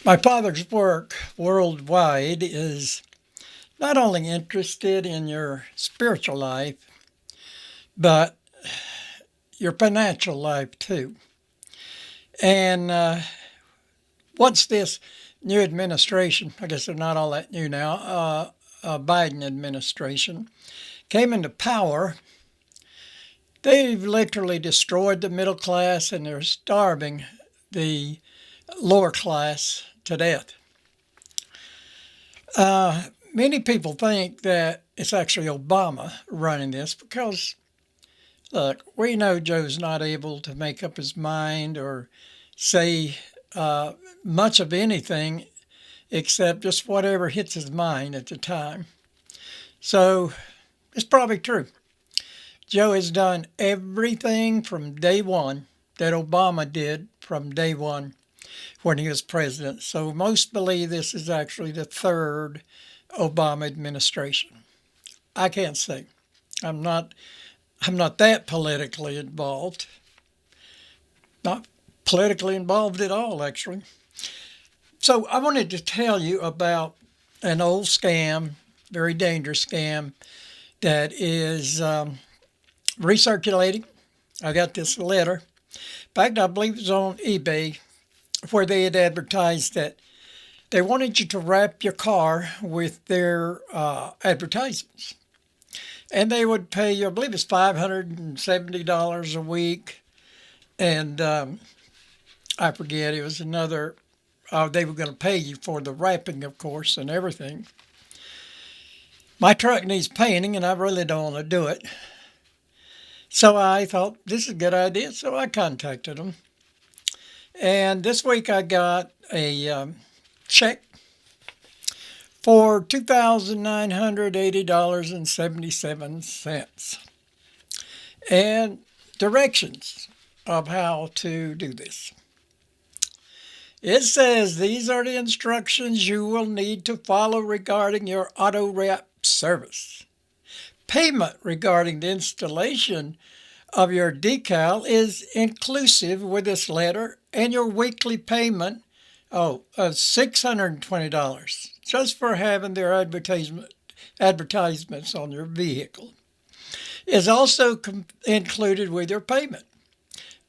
My father's work worldwide is not only interested in your spiritual life, but your financial life too. And once this new administration, I guess they're not all that new now, Biden administration came into power, they've literally destroyed the middle class and they're starving the lower class to death. Many people think that it's actually Obama running this because, look, we know Joe's not able to make up his mind or say much of anything except just whatever hits his mind at the time. So it's probably true. Joe has done everything from day one that Obama did from day one when he was president. So most believe this is actually the third Obama administration. I can't say. I'm not that politically involved. Not politically involved at all, actually. So I wanted to tell you about an old scam, very dangerous scam that is recirculating. I got this letter. In fact, I believe it was on eBay where they had advertised that they wanted you to wrap your car with their advertisements. And they would pay you, I believe it's $570 a week. And I forget, it was another, they were going to pay you for the wrapping, of course, and everything. My truck needs painting, and I really don't want to do it. So I thought, this is a good idea, so I contacted them. And this week I got a check for $2,980.77 and directions of how to do this. It says these are the instructions you will need to follow regarding your auto wrap service. Payment regarding the installation of your decal is inclusive with this letter and your weekly payment of $620 just for having their advertisements on your vehicle is also included with your payment.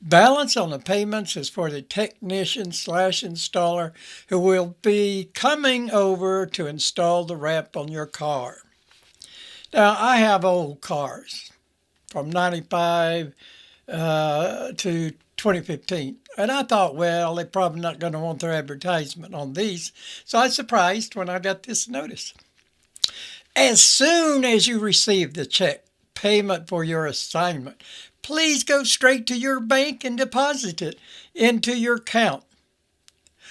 Balance on the payments is for the technician/installer who will be coming over to install the wrap on your car. Now, I have old cars from 95 to 2015. And I thought, well, they're probably not going to want their advertisement on these. So I was surprised when I got this notice. As soon as you receive the check payment for your assignment, please go straight to your bank and deposit it into your account.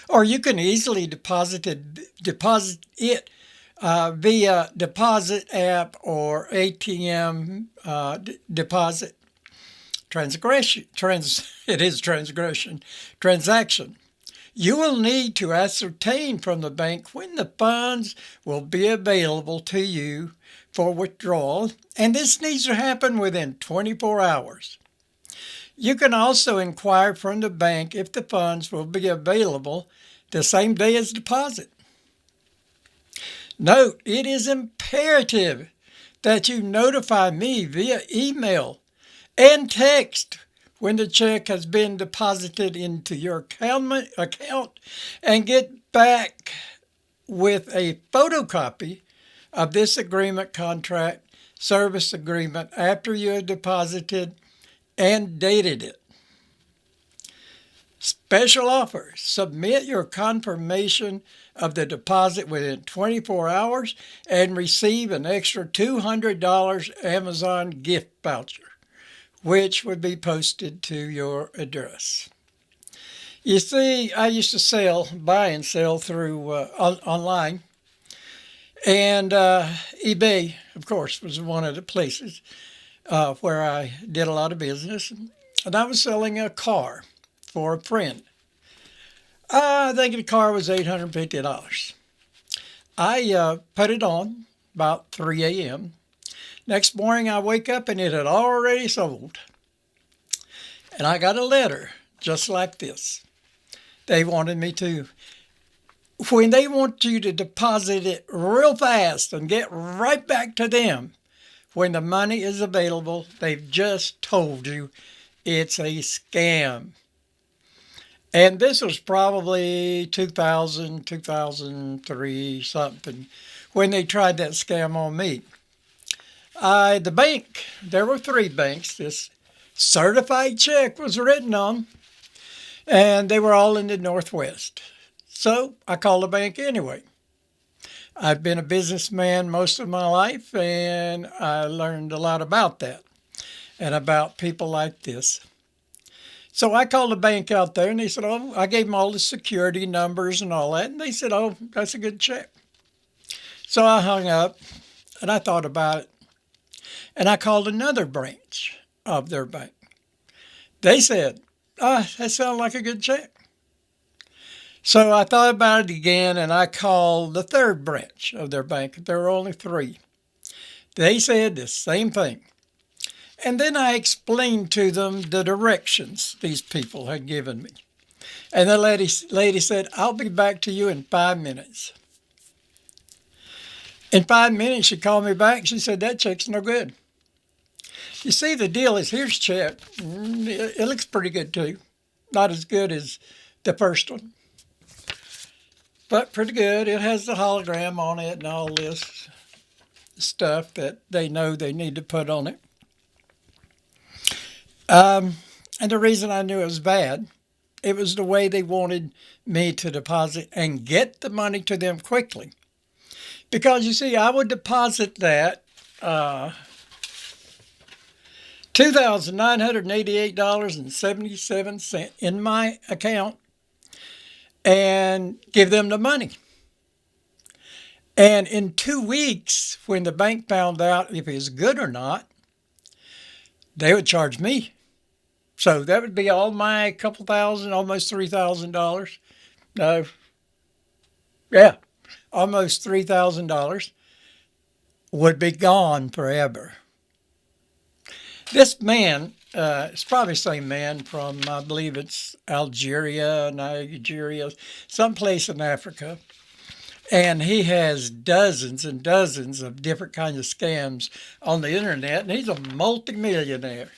Or you can easily deposit it via deposit app or ATM deposit transaction. You will need to ascertain from the bank when the funds will be available to you for withdrawal, and this needs to happen within 24 hours. You can also inquire from the bank if the funds will be available the same day as deposit. Note, it is imperative that you notify me via email and text when the check has been deposited into your account and get back with a photocopy of this agreement contract service agreement after you have deposited and dated it. Special offer. Submit your confirmation of the deposit within 24 hours and receive an extra $200 Amazon gift voucher, which would be posted to your address. You see, I used to buy and sell through online. And eBay, of course, was one of the places where I did a lot of business. And I was selling a car for a friend. I think the car was $850. I put it on about 3 a.m. Next morning, I wake up and it had already sold. And I got a letter just like this. They wanted me to when they want you to deposit it real fast and get right back to them when the money is available, they've just told you it's a scam. And this was probably 2000, 2003, something, when they tried that scam on me. The bank, there were three banks this certified check was written on, and they were all in the Northwest. So I called the bank anyway. I've been a businessman most of my life, and I learned a lot about that and about people like this. So I called the bank out there, and they said, oh, I gave them all the security numbers and all that. And they said, oh, that's a good check. So I hung up, and I thought about it. And I called another branch of their bank. They said, that sounds like a good check. So I thought about it again, and I called the third branch of their bank. There were only three. They said the same thing. And then I explained to them the directions these people had given me. And the lady said, I'll be back to you in 5 minutes. In 5 minutes, she called me back. She said, that check's no good. You see, the deal is, here's check. It looks pretty good, too. Not as good as the first one, but pretty good. It has the hologram on it and all this stuff that they know they need to put on it. And the reason I knew it was bad, it was the way they wanted me to deposit and get the money to them quickly. Because, you see, I would deposit that $2,988.77 in my account and give them the money. And in 2 weeks, when the bank found out if it was good or not, they would charge me. So that would be all my couple thousand, almost $3,000. No, yeah, almost $3,000 would be gone forever. This man, it's probably the same man from, I believe it's Algeria, Nigeria, someplace in Africa. And he has dozens and dozens of different kinds of scams on the internet, and he's a multimillionaire.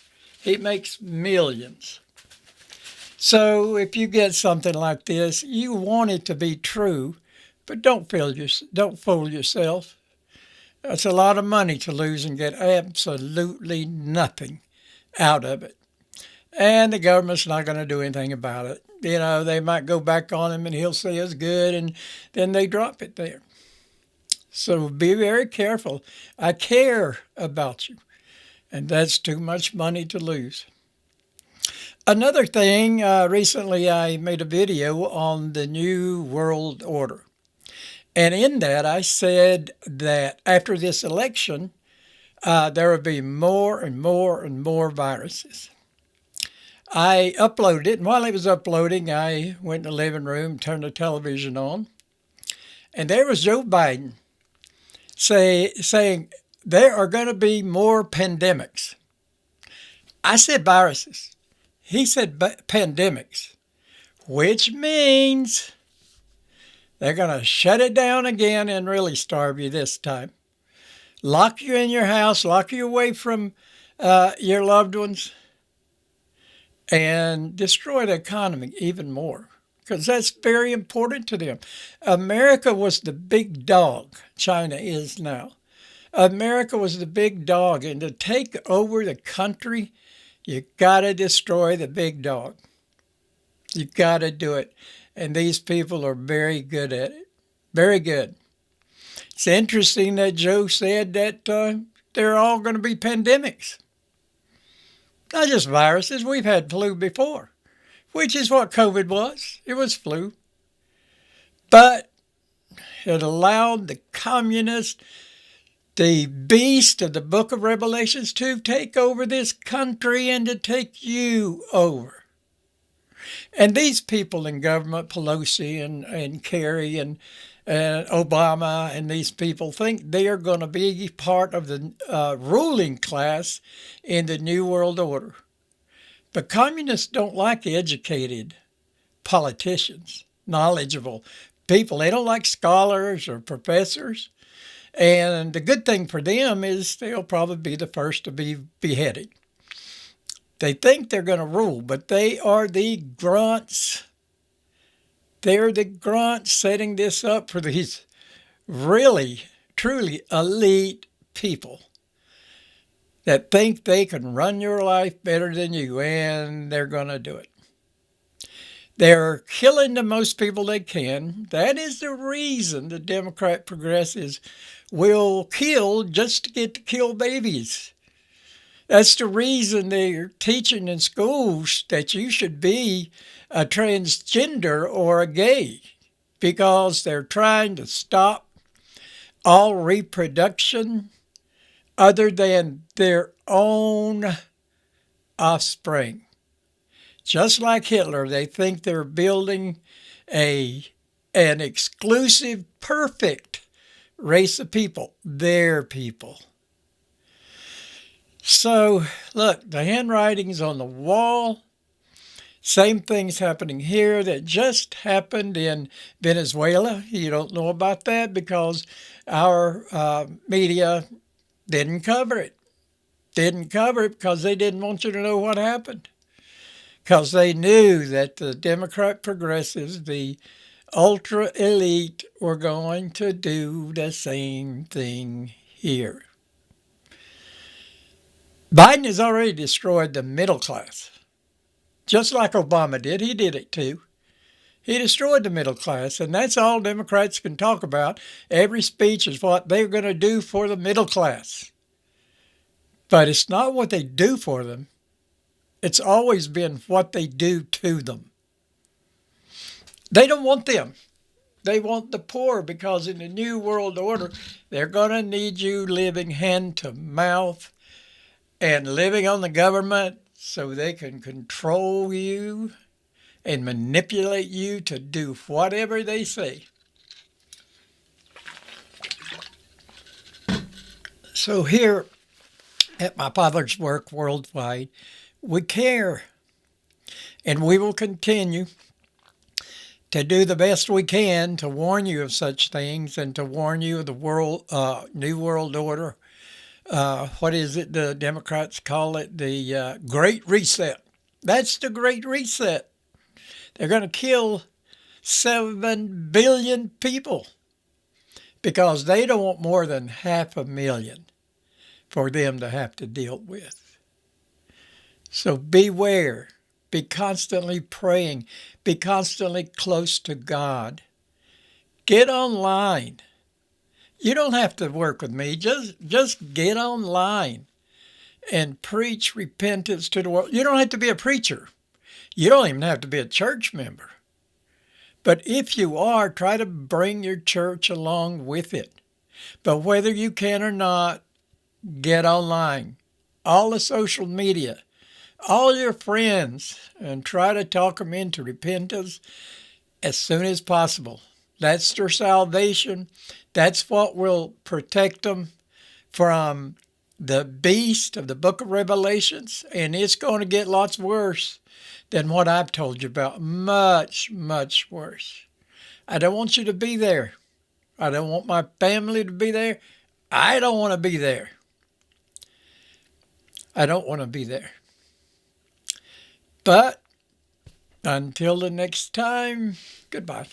He makes millions. So if you get something like this, you want it to be true, but don't fool yourself. That's a lot of money to lose and get absolutely nothing out of it. And the government's not going to do anything about it. You know, they might go back on him and he'll say it's good, and then they drop it there. So be very careful. I care about you, and that's too much money to lose. Another thing, recently I made a video on the New World Order. And in that, I said that after this election, there would be more and more and more viruses. I uploaded it, and while it was uploading, I went in the living room, turned the television on, and there was Joe Biden saying there are going to be more pandemics. I said viruses. He said pandemics, which means they're going to shut it down again and really starve you this time. Lock you in your house, lock you away from your loved ones, and destroy the economy even more, because that's very important to them. America was the big dog. China is now. America was the big dog, and to take over the country, you got to destroy the big dog. You got to do it. And these people are very good at it. Very good. It's interesting that Joe said that they're all going to be pandemics. Not just viruses. We've had flu before, which is what COVID was. It was flu. But it allowed the communists, the beast of the book of Revelations, to take over this country and to take you over. And these people in government, Pelosi and Kerry and Obama and these people, think they are going to be part of the ruling class in the New World Order. But communists don't like educated politicians, knowledgeable people. They don't like scholars or professors. And the good thing for them is they'll probably be the first to be beheaded. They think they're going to rule, but they are the grunts. They're the grunts setting this up for these really, truly elite people that think they can run your life better than you, and they're going to do it. They're killing the most people they can. That is the reason the Democrat progressives will kill just to get to kill babies. That's the reason they're teaching in schools that you should be a transgender or a gay, because they're trying to stop all reproduction other than their own offspring. Just like Hitler, they think they're building an exclusive, perfect race of people, their people. So, look, the handwriting's on the wall. Same thing's happening here that just happened in Venezuela. You don't know about that because our media didn't cover it. Didn't cover it because they didn't want you to know what happened. Because they knew that the Democrat progressives, the ultra elite, were going to do the same thing here. Biden has already destroyed the middle class. Just like Obama did, he did it too. He destroyed the middle class, and that's all Democrats can talk about. Every speech is what they're going to do for the middle class. But it's not what they do for them. It's always been what they do to them. They don't want them. They want the poor, because in the New World Order, they're going to need you living hand to mouth and living on the government so they can control you and manipulate you to do whatever they say. So here at My Father's Work Worldwide, we care, and we will continue to do the best we can to warn you of such things and to warn you of the New World Order. What is it? The Democrats call it the Great Reset. That's the Great Reset. They're going to kill 7 billion people because they don't want more than 500,000 for them to have to deal with. So beware. Be constantly praying. Be constantly close to God. Get online. You don't have to work with me. Just get online and preach repentance to the world. You don't have to be a preacher. You don't even have to be a church member. But if you are, try to bring your church along with it. But whether you can or not, get online. All the social media. All your friends, and try to talk them into repentance as soon as possible. That's their salvation. That's what will protect them from the beast of the book of Revelations. And it's going to get lots worse than what I've told you about. Much, much worse. I don't want you to be there. I don't want my family to be there. I don't want to be there. I don't want to be there. But until the next time, goodbye.